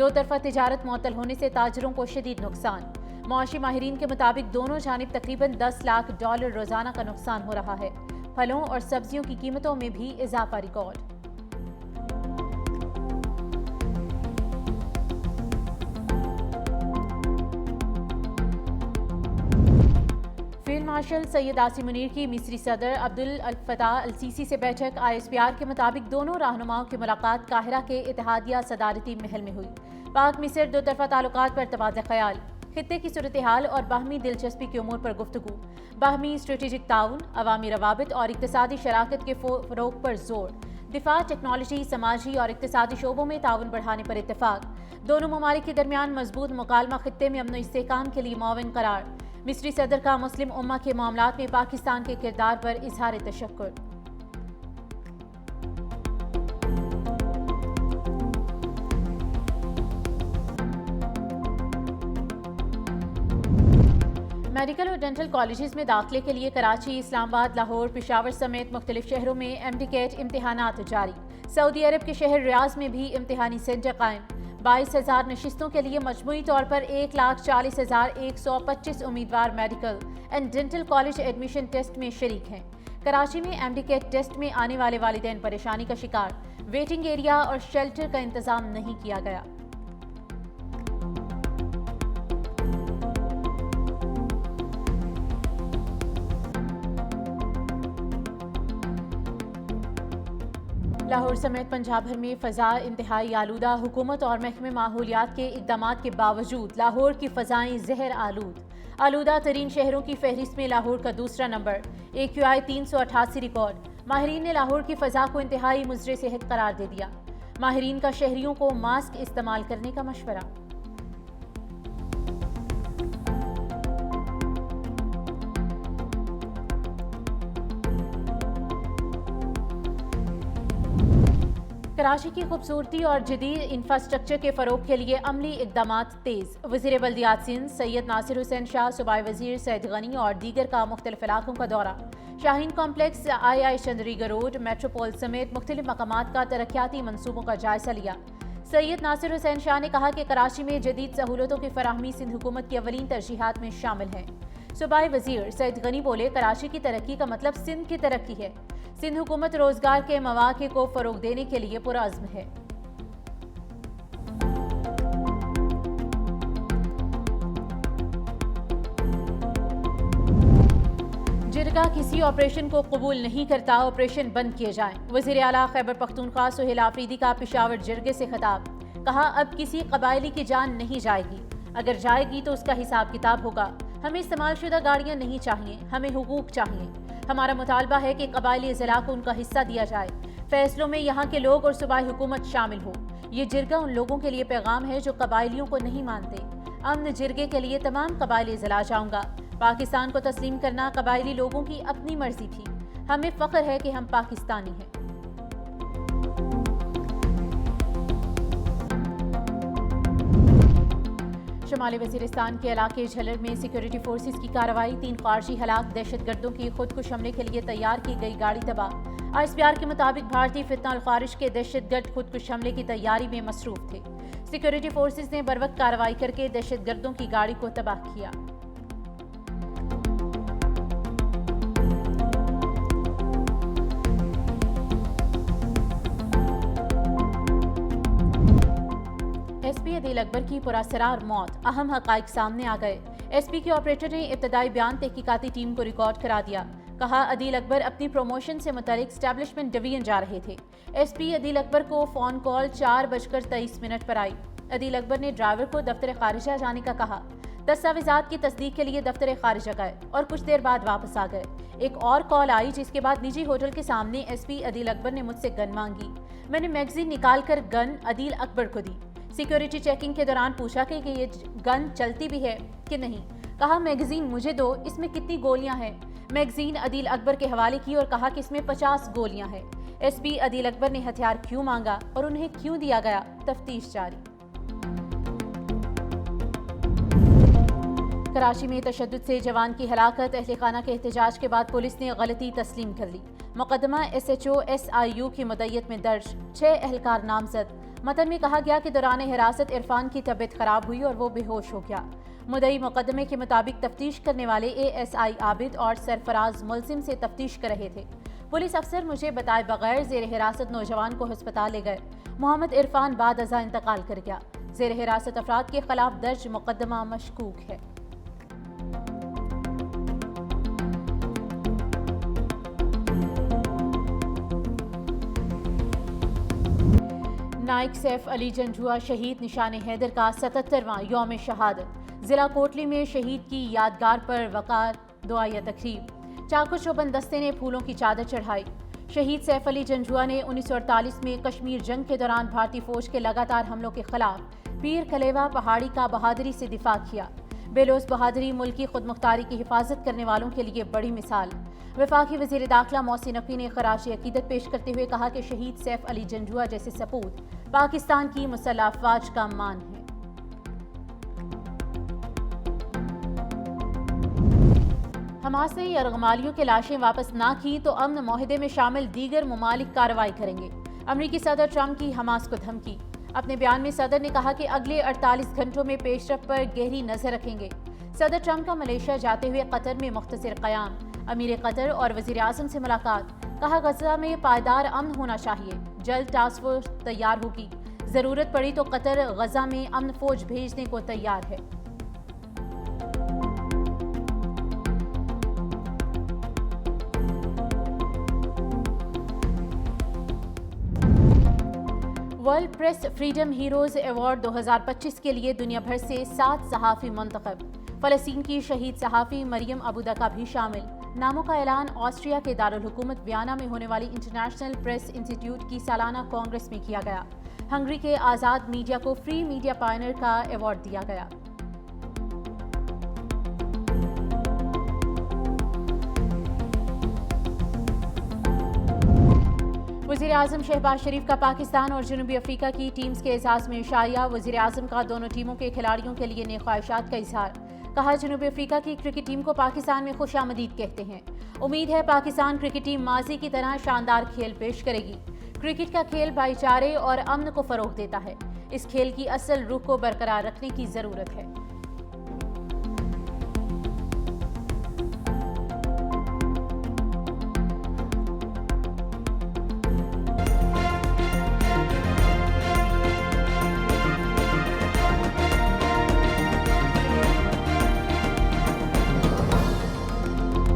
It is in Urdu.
دو طرفہ تجارت معطل ہونے سے تاجروں کو شدید نقصان. معاشی ماہرین کے مطابق دونوں جانب تقریباً $10 لاکھ روزانہ کا نقصان ہو رہا ہے. پھلوں اور سبزیوں کی قیمتوں میں بھی اضافہ record. Field marshal Syed Asim Munir کی مصری صدر عبدالفتاح السیسی سے بیٹھک. ISPR کے مطابق دونوں رہنماؤں کی ملاقات قاہرہ کے اتحادیہ صدارتی محل میں ہوئی. پاک مصر دو طرفہ تعلقات پر تبادلہ خیال, خطے کی صورتحال اور باہمی دلچسپی کے امور پر گفتگو. باہمی اسٹریٹجک تعاون, عوامی روابط اور اقتصادی شراکت کے فروغ پر زور. دفاع, ٹیکنالوجی, سماجی اور اقتصادی شعبوں میں تعاون بڑھانے پر اتفاق. دونوں ممالک کے درمیان مضبوط مکالمہ خطے میں امن و استحکام کے لیے معاون قرار. مصری صدر کا مسلم امہ کے معاملات میں پاکستان کے کردار پر اظہار تشکر. میڈیکل اور ڈینٹل کالجز میں داخلے کے لیے کراچی, اسلام آباد, لاہور, پشاور سمیت مختلف شہروں میں MD-CAT امتحانات جاری. سعودی عرب کے شہر ریاض میں بھی امتحانی سینٹر قائم. 22,000 نشستوں کے لیے مجموعی طور پر 1,40,125 امیدوار medical and dental college admission test میں شریک ہیں. کراچی میں MD-CAT ٹیسٹ میں آنے والے والدین پریشانی کا شکار. ویٹنگ ایریا اور شیلٹر کا انتظام نہیں کیا گیا. لاہور سمیت پنجاب بھر میں فضا انتہائی آلودہ. حکومت اور محکمہ ماحولیات کے اقدامات کے باوجود لاہور کی فضائیں زہر آلود. آلودہ ترین شہروں کی فہرست میں لاہور کا دوسرا نمبر. AQI 388 record. ماہرین نے لاہور کی فضا کو انتہائی مضر صحت قرار دے دیا. ماہرین کا شہریوں کو ماسک استعمال کرنے کا مشورہ. کراچی کی خوبصورتی اور جدید انفراسٹرکچر کے فروغ کے لیے عملی اقدامات تیز. وزیر بلدیات سندھ سید ناصر حسین شاہ, صوبائی وزیر سعید غنی اور دیگر کا مختلف علاقوں کا دورہ. شاہین کمپلیکس, II چندریگا روڈ, میٹروپول سمیت مختلف مقامات کا ترقیاتی منصوبوں کا جائزہ لیا. سید ناصر حسین شاہ نے کہا کہ کراچی میں جدید سہولتوں کی فراہمی سندھ حکومت کی اولین ترجیحات میں شامل ہے. صوبائی وزیر سعید غنی بولے, کراچی کی ترقی کا مطلب سندھ کی ترقی ہے. سندھ حکومت روزگار کے مواقع کو فروغ دینے کے لیے پرعزم ہے. جرگہ کسی آپریشن کو قبول نہیں کرتا, آپریشن بند کیے جائیں. وزیر اعلیٰ خیبر پختونخوا سہیل آفریدی کا پشاور جرگے سے خطاب. کہا, اب کسی قبائلی کی جان نہیں جائے گی, اگر جائے گی تو اس کا حساب کتاب ہوگا. ہمیں استعمال شدہ گاڑیاں نہیں چاہیے, ہمیں حقوق چاہیے. ہمارا مطالبہ ہے کہ قبائلی اضلاع کو ان کا حصہ دیا جائے. فیصلوں میں یہاں کے لوگ اور صوبائی حکومت شامل ہو. یہ جرگہ ان لوگوں کے لیے پیغام ہے جو قبائلیوں کو نہیں مانتے. امن جرگے کے لیے تمام قبائلی اضلاع جاؤں گا. پاکستان کو تسلیم کرنا قبائلی لوگوں کی اپنی مرضی تھی. ہمیں فخر ہے کہ ہم پاکستانی ہیں. شمالی وزیرستان کے علاقے جھلر میں سیکیورٹی فورسز کی کارروائی. 3 خارجی ہلاک. دہشت گردوں کی خودکش حملے کے لیے تیار کی گئی گاڑی تباہ. ISPR کے مطابق بھارتی فتنہ الخارج کے دہشت گرد خودکش حملے کی تیاری میں مصروف تھے. سیکیورٹی فورسز نے بروقت کارروائی کر کے دہشت گردوں کی گاڑی کو تباہ کیا. SP عدیل اکبر کی پراسرار موت. اہم حقائق سامنے آ گئے. SP کے آپریٹر نے ابتدائی بیان تحقیقاتی ٹیم کو ریکارڈ کرا دیا. کہا, عدیل اکبر اپنی پروموشن سے متعلق اسٹیبلشمنٹ ڈویژن جا رہے تھے. SP عدیل اکبر کو فون کال 4:23 پر آئی. عدیل اکبر نے ڈرائیور کو دفتر خارجہ جانے کا کہا. دستاویزات کی تصدیق کے لیے دفتر خارجہ گئے اور کچھ دیر بعد واپس آ گئے. ایک اور کال آئی جس کے بعد نجی ہوٹل کے سامنے SP عدیل اکبر نے مجھ سے گن مانگی. میں نے میگزین نکال کر گن عدیل اکبر کو دی. سیکیورٹی چیکنگ کے دوران پوچھا کہ یہ گن چلتی بھی ہے کہ نہیں. کہا, میگزین مجھے دو, اس میں کتنی گولیاں ہیں. میگزین عدیل اکبر کے حوالے کی اور کہا کہ اس میں 50 گولیاں ہیں. SP عدیل اکبر نے ہتھیار کیوں مانگا اور انہیں کیوں دیا گیا, تفتیش جاری. کراچی میں تشدد سے جوان کی ہلاکت. اہل خانہ کے احتجاج کے بعد پولیس نے غلطی تسلیم کر لی. مقدمہ SHO SIU کی مدعیت میں درج. 6 اہلکار نامزد. متن میں کہا گیا کہ دوران حراست عرفان کی طبیعت خراب ہوئی اور وہ بے ہوش ہو گیا۔ مدعی مقدمے کے مطابق تفتیش کرنے والے ASI عابد اور سرفراز ملزم سے تفتیش کر رہے تھے۔ پولیس افسر مجھے بتائے بغیر زیر حراست نوجوان کو ہسپتال لے گئے۔ محمد عرفان بعد ازاں انتقال کر گیا۔ زیر حراست افراد کے خلاف درج مقدمہ مشکوک ہے۔ نائک سیف علی جنجھوا شہید نشان حیدر کا 77واں یوم شہادت۔ ضلع کوٹلی میں شہید کی یادگار پر وقار دعائیہ تقریب۔ چاکو چوبند دستے نے پھولوں کی چادر چڑھائی۔ شہید سیف علی جنجھوا نے 1948 میں کشمیر جنگ کے دوران بھارتی فوج کے لگاتار حملوں کے خلاف پیر کلیوہ پہاڑی کا بہادری سے دفاع کیا۔ بے لوث بہادری ملک کی خود مختاری کی حفاظت کرنے والوں کے لیے بڑی مثال۔ وفاقی وزیر داخلہ محسن نقوی نے خراج عقیدت پیش کرتے ہوئے کہا کہ شہید سیف علی جنجھوا جیسے سپوت پاکستان کی مسلح افواج کا مان ہے۔ حماس نے یرغمالیوں کے لاشیں واپس نہ کی تو امن معاہدے میں شامل دیگر ممالک کارروائی کریں گے۔ امریکی صدر ٹرمپ کی حماس کو دھمکی۔ اپنے بیان میں صدر نے کہا کہ اگلے 48 گھنٹوں میں پیش رفت پر گہری نظر رکھیں گے۔ صدر ٹرمپ کا ملیشیا جاتے ہوئے قطر میں مختصر قیام۔ امیر قطر اور وزیر اعظم سے ملاقات۔ کہا غزہ میں پائیدار امن ہونا چاہیے۔ جلد ٹاسک فورس تیار ہوگی۔ ضرورت پڑی تو قطر غزہ میں امن فوج بھیجنے کو تیار ہے۔ World press freedom heroes award 2025 کے لیے دنیا بھر سے 7 صحافی منتخب۔ فلسطین کی شہید صحافی مریم ابودکا بھی شامل۔ ناموں کا اعلان آسٹریا کے دارالحکومت ویانا میں ہونے والی انٹرنیشنل پریس انسٹی ٹیوٹ کی سالانہ کانگریس میں کیا گیا۔ ہنگری کے آزاد میڈیا کو فری میڈیا پائنر کا ایوارڈ دیا گیا۔ وزیر اعظم شہباز شریف کا پاکستان اور جنوبی افریقہ کی ٹیمز کے اعزاز میں عشائیہ۔ وزیر اعظم کا دونوں ٹیموں کے کھلاڑیوں کے لیے نیک خواہشات کا اظہار۔ کہا جنوبی افریقہ کی کرکٹ ٹیم کو پاکستان میں خوش آمدید کہتے ہیں۔ امید ہے پاکستان کرکٹ ٹیم ماضی کی طرح شاندار کھیل پیش کرے گی۔ کرکٹ کا کھیل بھائی چارے اور امن کو فروغ دیتا ہے۔ اس کھیل کی اصل روح کو برقرار رکھنے کی ضرورت ہے۔